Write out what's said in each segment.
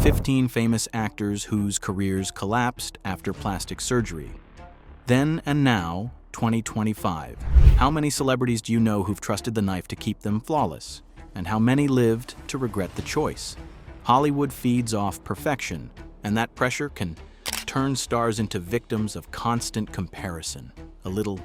15 famous actors whose careers collapsed after plastic surgery. Then and now, 2025. How many celebrities do you know who've trusted the knife to keep them flawless? And how many lived to regret the choice? Hollywood feeds off perfection, and that pressure can turn stars into victims of constant comparison. A little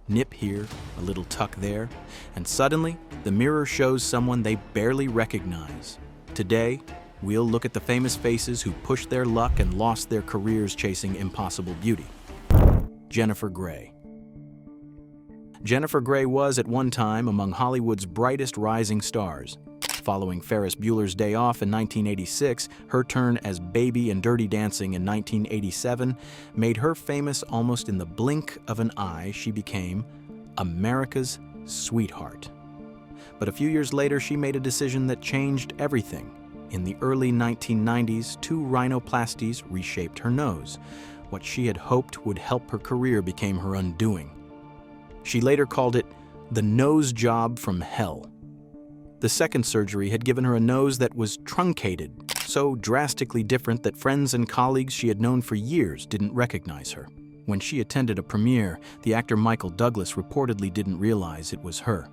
nip here, a little tuck there, and suddenly the mirror shows someone they barely recognize. Today, we'll look at the famous faces who pushed their luck and lost their careers chasing impossible beauty. Jennifer Grey. Jennifer Grey was at one time among Hollywood's brightest rising stars. Following Ferris Bueller's Day Off in 1986, her turn as Baby in Dirty Dancing in 1987 made her famous almost in the blink of an eye. She became America's sweetheart. But a few years later, she made a decision that changed everything. In the early 1990s, 2 rhinoplasties reshaped her nose. What she had hoped would help her career became her undoing. She later called it the nose job from hell. The second surgery had given her a nose that was truncated, so drastically different that friends and colleagues she had known for years didn't recognize her. When she attended a premiere, the actor Michael Douglas reportedly didn't realize it was her.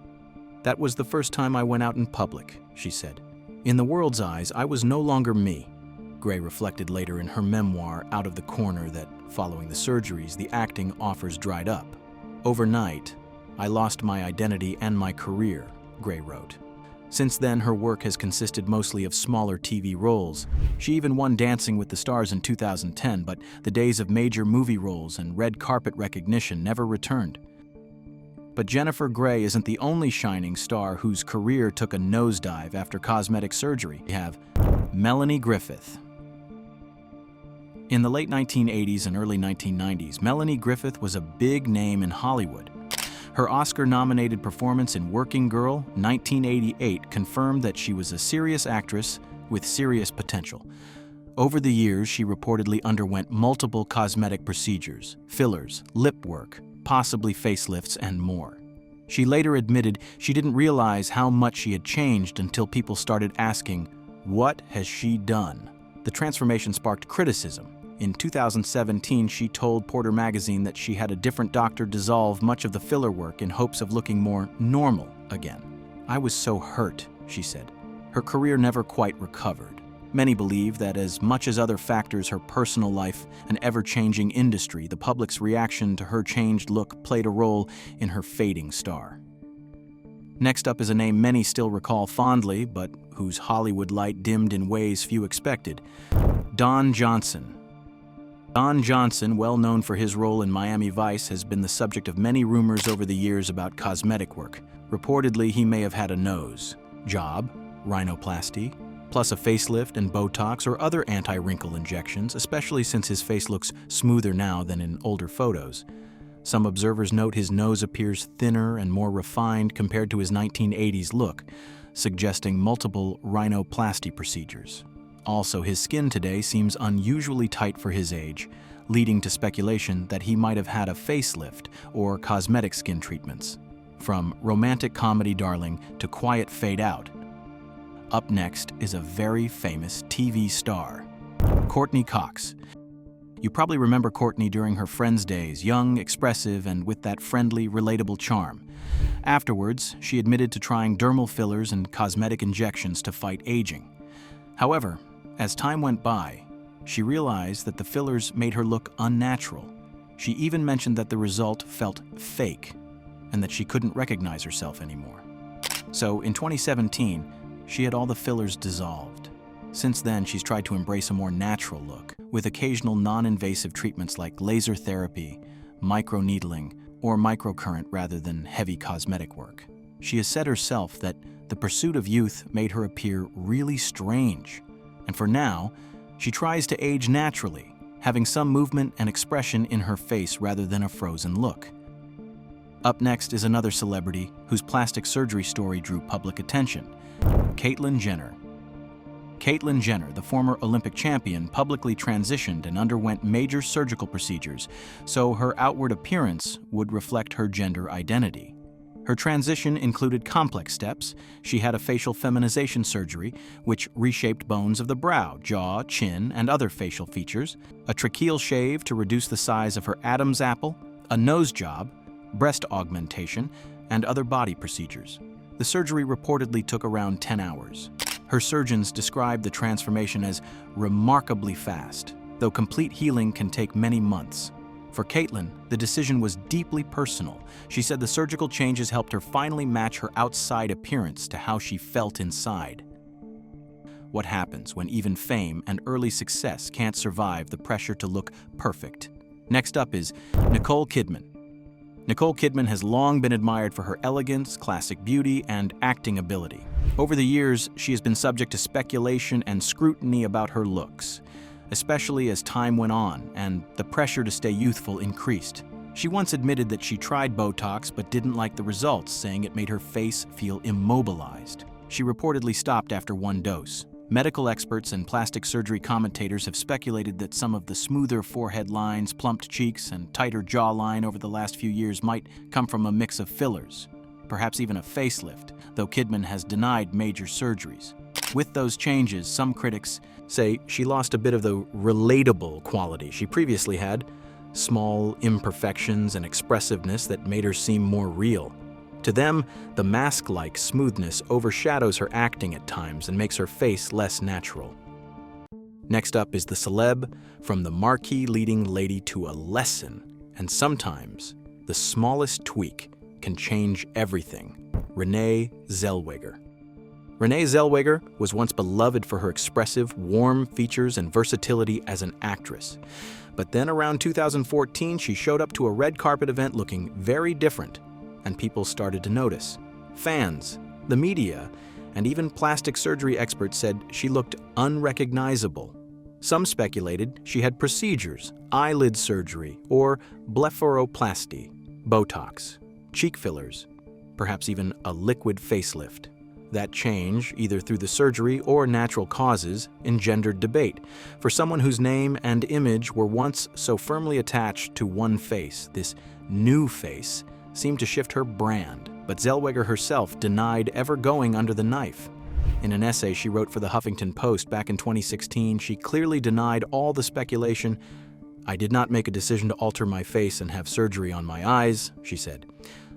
"That was the first time I went out in public," she said. "In the world's eyes, I was no longer me." Grey reflected later in her memoir, Out of the Corner, that following the surgeries, the acting offers dried up. "Overnight, I lost my identity and my career," Grey wrote. Since then, her work has consisted mostly of smaller TV roles. She even won Dancing with the Stars in 2010, but the days of major movie roles and red carpet recognition never returned. But Jennifer Grey isn't the only shining star whose career took a nosedive after cosmetic surgery. We have Melanie Griffith. In the late 1980s and early 1990s, Melanie Griffith was a big name in Hollywood. Her Oscar-nominated performance in Working Girl, 1988, confirmed that she was a serious actress with serious potential. Over the years, she reportedly underwent multiple cosmetic procedures, fillers, lip work, possibly facelifts, and more. She later admitted she didn't realize how much she had changed until people started asking, "What has she done?" The transformation sparked criticism. In 2017, she told Porter magazine that she had a different doctor dissolve much of the filler work in hopes of looking more normal again. "I was so hurt," she said. Her career never quite recovered. Many believe that as much as other factors, her personal life, an ever-changing industry, the public's reaction to her changed look played a role in her fading star. Next up is a name many still recall fondly, but whose Hollywood light dimmed in ways few expected. Don Johnson. Don Johnson, well known for his role in Miami Vice, has been the subject of many rumors over the years about cosmetic work. Reportedly, he may have had a nose job, rhinoplasty, plus a facelift and Botox or other anti-wrinkle injections, especially since his face looks smoother now than in older photos. Some observers note his nose appears thinner and more refined compared to his 1980s look, suggesting multiple rhinoplasty procedures. Also, his skin today seems unusually tight for his age, leading to speculation that he might have had a facelift or cosmetic skin treatments. From romantic comedy darling to quiet fade out. Up next is a very famous TV star, Courteney Cox. You probably remember Courteney during her Friends days, young, expressive, and with that friendly, relatable charm. Afterwards, she admitted to trying dermal fillers and cosmetic injections to fight aging. However, as time went by, she realized that the fillers made her look unnatural. She even mentioned that the result felt fake and that she couldn't recognize herself anymore. So in 2017, she had all the fillers dissolved. Since then, she's tried to embrace a more natural look, with occasional non-invasive treatments like laser therapy, microneedling, or microcurrent rather than heavy cosmetic work. She has said herself that the pursuit of youth made her appear really strange. And for now, she tries to age naturally, having some movement and expression in her face rather than a frozen look. Up next is another celebrity whose plastic surgery story drew public attention, Caitlyn Jenner. Caitlyn Jenner, the former Olympic champion, publicly transitioned and underwent major surgical procedures, so her outward appearance would reflect her gender identity. Her transition included complex steps. She had a facial feminization surgery, which reshaped bones of the brow, jaw, chin, and other facial features, a tracheal shave to reduce the size of her Adam's apple, a nose job, breast augmentation, and other body procedures. The surgery reportedly took around 10 hours. Her surgeons described the transformation as remarkably fast, though complete healing can take many months. For Caitlyn, the decision was deeply personal. She said the surgical changes helped her finally match her outside appearance to how she felt inside. What happens when even fame and early success can't survive the pressure to look perfect? Next up is Nicole Kidman. Nicole Kidman has long been admired for her elegance, classic beauty, and acting ability. Over the years, she has been subject to speculation and scrutiny about her looks, especially as time went on and the pressure to stay youthful increased. She once admitted that she tried Botox but didn't like the results, saying it made her face feel immobilized. She reportedly stopped after one dose. Medical experts and plastic surgery commentators have speculated that some of the smoother forehead lines, plumped cheeks, and tighter jawline over the last few years might come from a mix of fillers, perhaps even a facelift, though Kidman has denied major surgeries. With those changes, some critics say she lost a bit of the relatable quality she previously had, small imperfections and expressiveness that made her seem more real. To them, the mask-like smoothness overshadows her acting at times and makes her face less natural. Next up is the celeb, from the marquee leading lady to a lesson, and sometimes the smallest tweak can change everything. Renee Zellweger. Renee Zellweger was once beloved for her expressive, warm features and versatility as an actress. But then around 2014, she showed up to a red carpet event looking very different, and people started to notice. Fans, the media, and even plastic surgery experts said she looked unrecognizable. Some speculated she had procedures, eyelid surgery, or blepharoplasty, Botox, cheek fillers, perhaps even a liquid facelift. That change, either through the surgery or natural causes, engendered debate. For someone whose name and image were once so firmly attached to one face, this new face seemed to shift her brand, but Zellweger herself denied ever going under the knife. In an essay she wrote for the Huffington Post back in 2016, she clearly denied all the speculation. "I did not make a decision to alter my face and have surgery on my eyes," she said.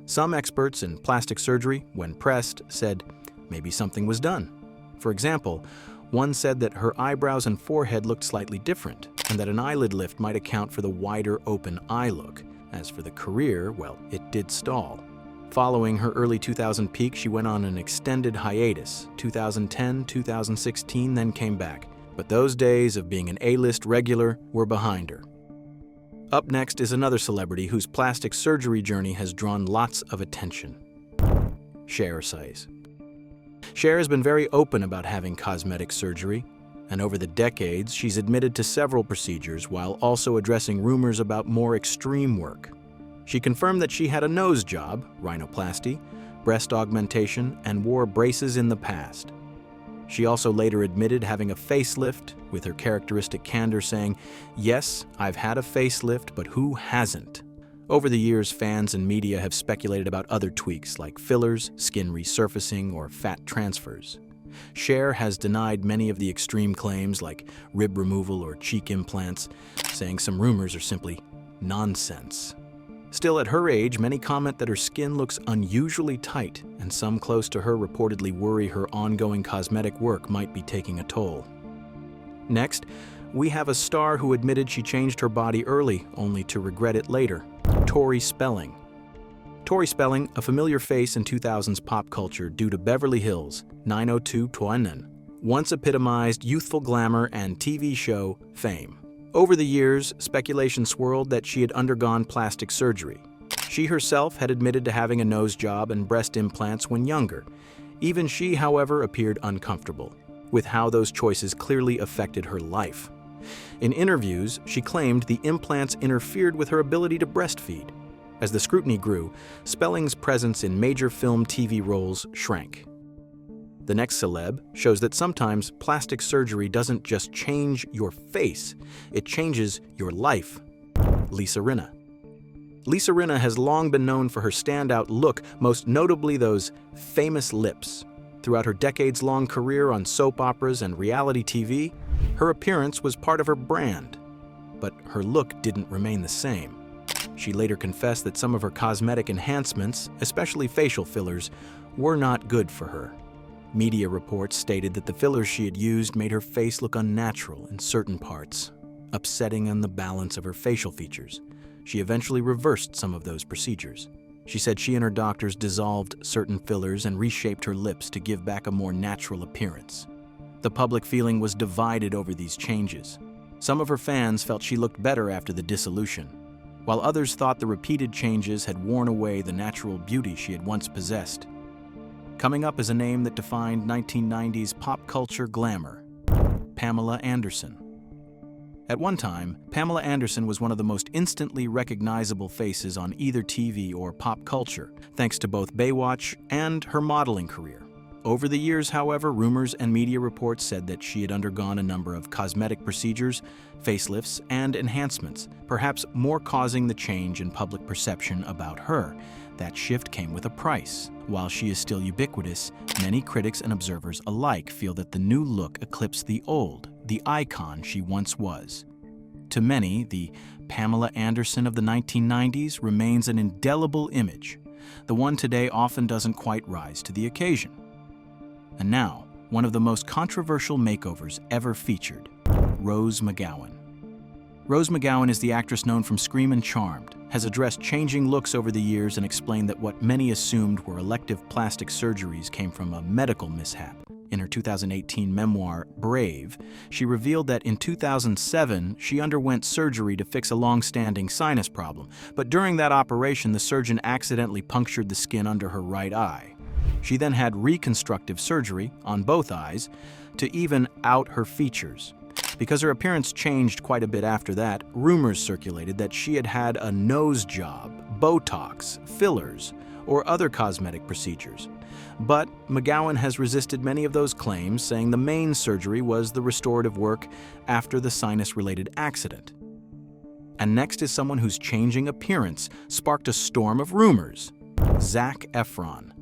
Some experts in plastic surgery, when pressed, said maybe something was done. For example, one said that her eyebrows and forehead looked slightly different, and that an eyelid lift might account for the wider open eye look. As for the career, well, it did stall. Following her early 2000 peak, she went on an extended hiatus, 2010, 2016, then came back. But those days of being an A-list regular were behind her. Up next is another celebrity whose plastic surgery journey has drawn lots of attention. Cher Sayes. Cher has been very open about having cosmetic surgery, and over the decades, she's admitted to several procedures while also addressing rumors about more extreme work. She confirmed that she had a nose job, rhinoplasty, breast augmentation, and wore braces in the past. She also later admitted having a facelift, with her characteristic candor saying, "Yes, I've had a facelift, but who hasn't?" Over the years, fans and media have speculated about other tweaks like fillers, skin resurfacing, or fat transfers. Cher has denied many of the extreme claims like rib removal or cheek implants, saying some rumors are simply nonsense. Still, at her age, many comment that her skin looks unusually tight, and some close to her reportedly worry her ongoing cosmetic work might be taking a toll. Next, we have a star who admitted she changed her body early, only to regret it later. Tori Spelling. Tori Spelling, a familiar face in 2000s pop culture due to Beverly Hills 90210, once epitomized youthful glamour and TV show fame. Over the years, speculation swirled that she had undergone plastic surgery. She herself had admitted to having a nose job and breast implants when younger. Even she, however, appeared uncomfortable with how those choices clearly affected her life. In interviews, she claimed the implants interfered with her ability to breastfeed. As the scrutiny grew, Spelling's presence in major film TV roles shrank. The next celeb shows that sometimes plastic surgery doesn't just change your face, it changes your life. Lisa Rinna. Lisa Rinna has long been known for her standout look, most notably those famous lips. Throughout her decades-long career on soap operas and reality TV, her appearance was part of her brand. But her look didn't remain the same. She later confessed that some of her cosmetic enhancements, especially facial fillers, were not good for her. Media reports stated that the fillers she had used made her face look unnatural in certain parts, upsetting on the balance of her facial features. She eventually reversed some of those procedures. She said she and her doctors dissolved certain fillers and reshaped her lips to give back a more natural appearance. The public feeling was divided over these changes. Some of her fans felt she looked better after the dissolution, while others thought the repeated changes had worn away the natural beauty she had once possessed. Coming up is a name that defined 1990s pop culture glamour: Pamela Anderson. At one time, Pamela Anderson was one of the most instantly recognizable faces on either TV or pop culture, thanks to both Baywatch and her modeling career. Over the years, however, rumors and media reports said that she had undergone a number of cosmetic procedures, facelifts, and enhancements, perhaps more causing the change in public perception about her. That shift came with a price. While she is still ubiquitous, many critics and observers alike feel that the new look eclipsed the old, the icon she once was. To many, the Pamela Anderson of the 1990s remains an indelible image. The one today often doesn't quite rise to the occasion. And now, one of the most controversial makeovers ever featured: Rose McGowan. Rose McGowan is the actress known from Scream and Charmed, has addressed changing looks over the years and explained that what many assumed were elective plastic surgeries came from a medical mishap. In her 2018 memoir, Brave, she revealed that in 2007, she underwent surgery to fix a long-standing sinus problem, but during that operation, the surgeon accidentally punctured the skin under her right eye. She then had reconstructive surgery on both eyes to even out her features. Because her appearance changed quite a bit after that, rumors circulated that she had had a nose job, Botox, fillers, or other cosmetic procedures. But McGowan has resisted many of those claims, saying the main surgery was the restorative work after the sinus-related accident. And next is someone whose changing appearance sparked a storm of rumors: Zac Efron.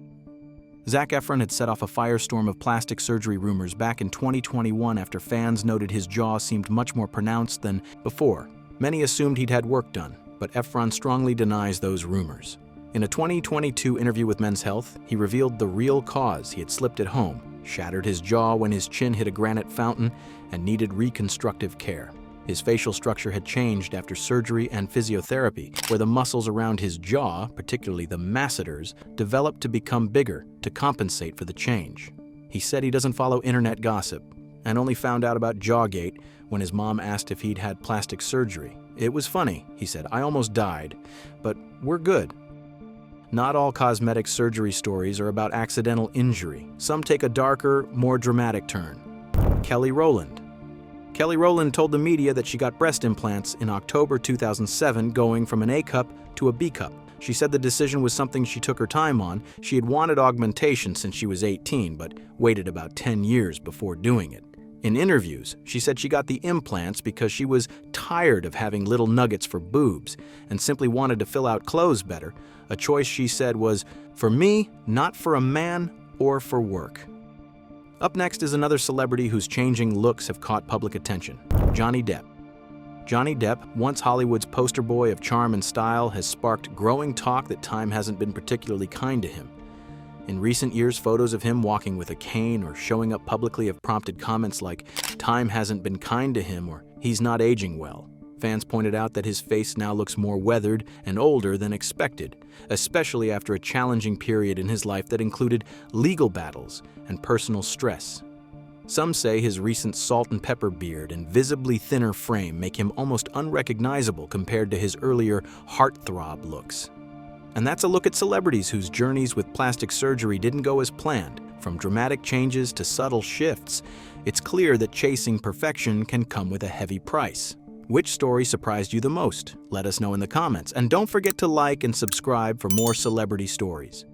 Zac Efron had set off a firestorm of plastic surgery rumors back in 2021 after fans noted his jaw seemed much more pronounced than before. Many assumed he'd had work done, but Efron strongly denies those rumors. In a 2022 interview with Men's Health, he revealed the real cause: he had slipped at home, shattered his jaw when his chin hit a granite fountain, and needed reconstructive care. His facial structure had changed after surgery and physiotherapy, where the muscles around his jaw, particularly the masseters, developed to become bigger to compensate for the change. He said he doesn't follow internet gossip, and only found out about Jawgate when his mom asked if he'd had plastic surgery. "It was funny," he said. "I almost died, but we're good." Not all cosmetic surgery stories are about accidental injury. Some take a darker, more dramatic turn. Kelly Rowland. Kelly Rowland told the media that she got breast implants in October 2007, going from an A cup to a B cup. She said the decision was something she took her time on. She had wanted augmentation since she was 18, but waited about 10 years before doing it. In interviews, she said she got the implants because she was tired of having little nuggets for boobs and simply wanted to fill out clothes better. A choice she said was, "For me, not for a man or for work." Up next is another celebrity whose changing looks have caught public attention: Johnny Depp. Johnny Depp, once Hollywood's poster boy of charm and style, has sparked growing talk that time hasn't been particularly kind to him. In recent years, photos of him walking with a cane or showing up publicly have prompted comments like, "Time hasn't been kind to him," or "He's not aging well." Fans pointed out that his face now looks more weathered and older than expected, especially after a challenging period in his life that included legal battles and personal stress. Some say his recent salt and pepper beard and visibly thinner frame make him almost unrecognizable compared to his earlier heartthrob looks. And that's a look at celebrities whose journeys with plastic surgery didn't go as planned. From dramatic changes to subtle shifts, it's clear that chasing perfection can come with a heavy price. Which story surprised you the most? Let us know in the comments, and don't forget to like and subscribe for more celebrity stories.